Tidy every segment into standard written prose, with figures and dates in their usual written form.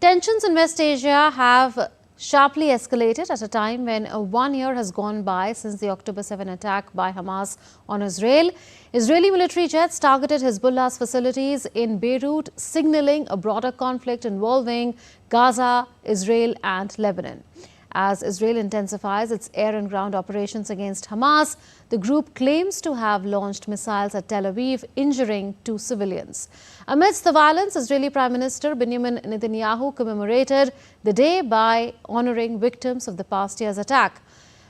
Tensions in West Asia have sharply escalated at a time when 1 year has gone by since the October 7 attack by Hamas on Israel. Israeli military jets targeted Hezbollah's facilities in Beirut, signaling a broader conflict involving Gaza, Israel and Lebanon. As Israel intensifies its air and ground operations against Hamas, the group claims to have launched missiles at Tel Aviv, injuring 2 civilians. Amidst the violence, Israeli Prime Minister Benjamin Netanyahu commemorated the day by honoring victims of the past year's attack.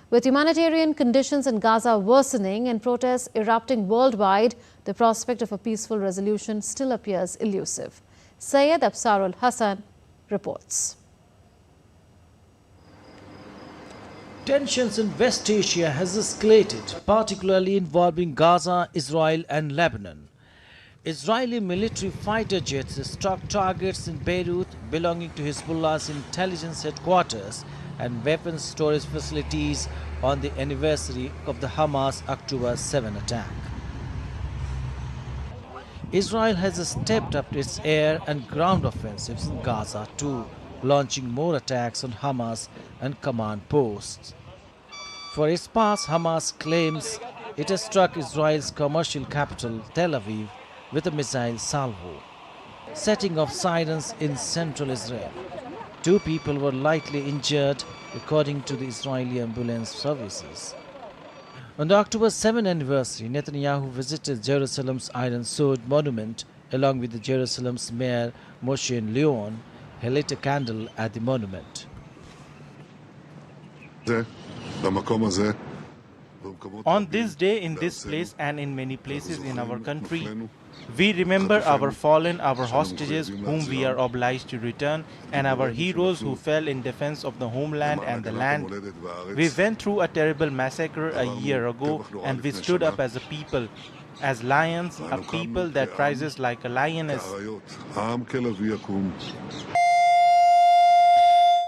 With humanitarian conditions in Gaza worsening and protests erupting worldwide, the prospect of a peaceful resolution still appears elusive. Syed Absarul Hassan reports. Tensions in West Asia has escalated, particularly involving Gaza, Israel and Lebanon. Israeli military fighter jets struck targets in Beirut belonging to Hezbollah's intelligence headquarters and weapons storage facilities on the anniversary of the Hamas October 7 attack. Israel has stepped up its air and ground offensives in Gaza too, launching more attacks on Hamas and command posts. For its part, Hamas claims it has struck Israel's commercial capital, Tel Aviv, with a missile salvo, setting off sirens in central Israel. 2 people were lightly injured, according to the Israeli ambulance services. On the October 7 anniversary, Netanyahu visited Jerusalem's Iron Sword Monument along with Jerusalem's mayor Moshe Leon. He lit a candle at the monument. On this day, in this place and in many places in our country, we remember our fallen, our hostages whom we are obliged to return, and our heroes who fell in defense of the homeland and the land. We went through a terrible massacre a year ago and we stood up as a people, as lions, a people that rises like a lioness.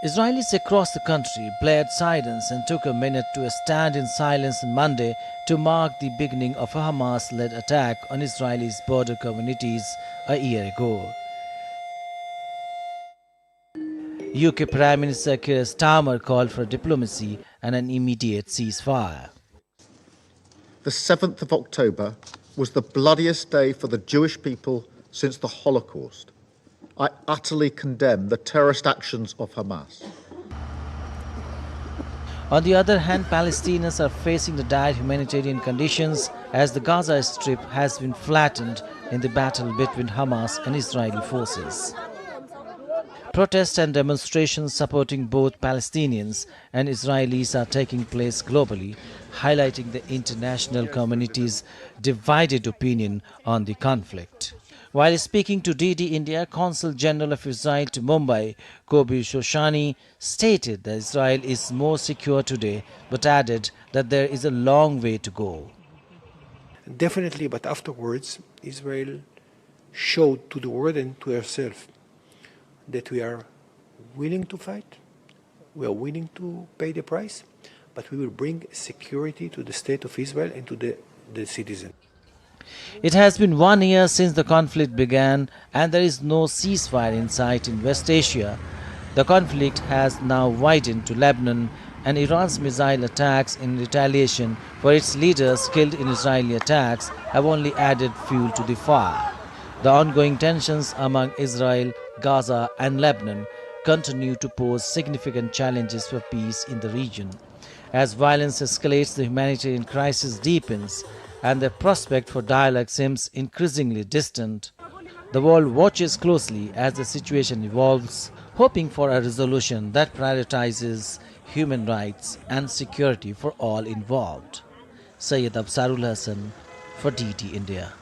Israelis across the country blared sirens and took a minute to stand in silence on Monday to mark the beginning of a Hamas-led attack on Israelis' border communities a year ago. UK Prime Minister Keir Starmer called for diplomacy and an immediate ceasefire. The 7th of October was the bloodiest day for the Jewish people since the Holocaust. I utterly condemn the terrorist actions of Hamas. On the other hand, Palestinians are facing the dire humanitarian conditions as the Gaza Strip has been flattened in the battle between Hamas and Israeli forces. Protests and demonstrations supporting both Palestinians and Israelis are taking place globally, highlighting the international community's divided opinion on the conflict. While speaking to DD India, Consul General of Israel to Mumbai, Kobi Shoshani, stated that Israel is more secure today, but added that there is a long way to go. Definitely, but afterwards, Israel showed to the world and to herself that we are willing to fight, we are willing to pay the price, but we will bring security to the state of Israel and to the citizen. It has been 1 year since the conflict began and there is no ceasefire in sight in West Asia. The conflict has now widened to Lebanon and Iran's missile attacks in retaliation for its leaders killed in Israeli attacks have only added fuel to the fire. The ongoing tensions among Israel, Gaza and Lebanon continue to pose significant challenges for peace in the region. As violence escalates, the humanitarian crisis deepens and the prospect for dialogue seems increasingly distant. The world watches closely as the situation evolves, hoping for a resolution that prioritizes human rights and security for all involved. Syed Absarul Hassan for DD India.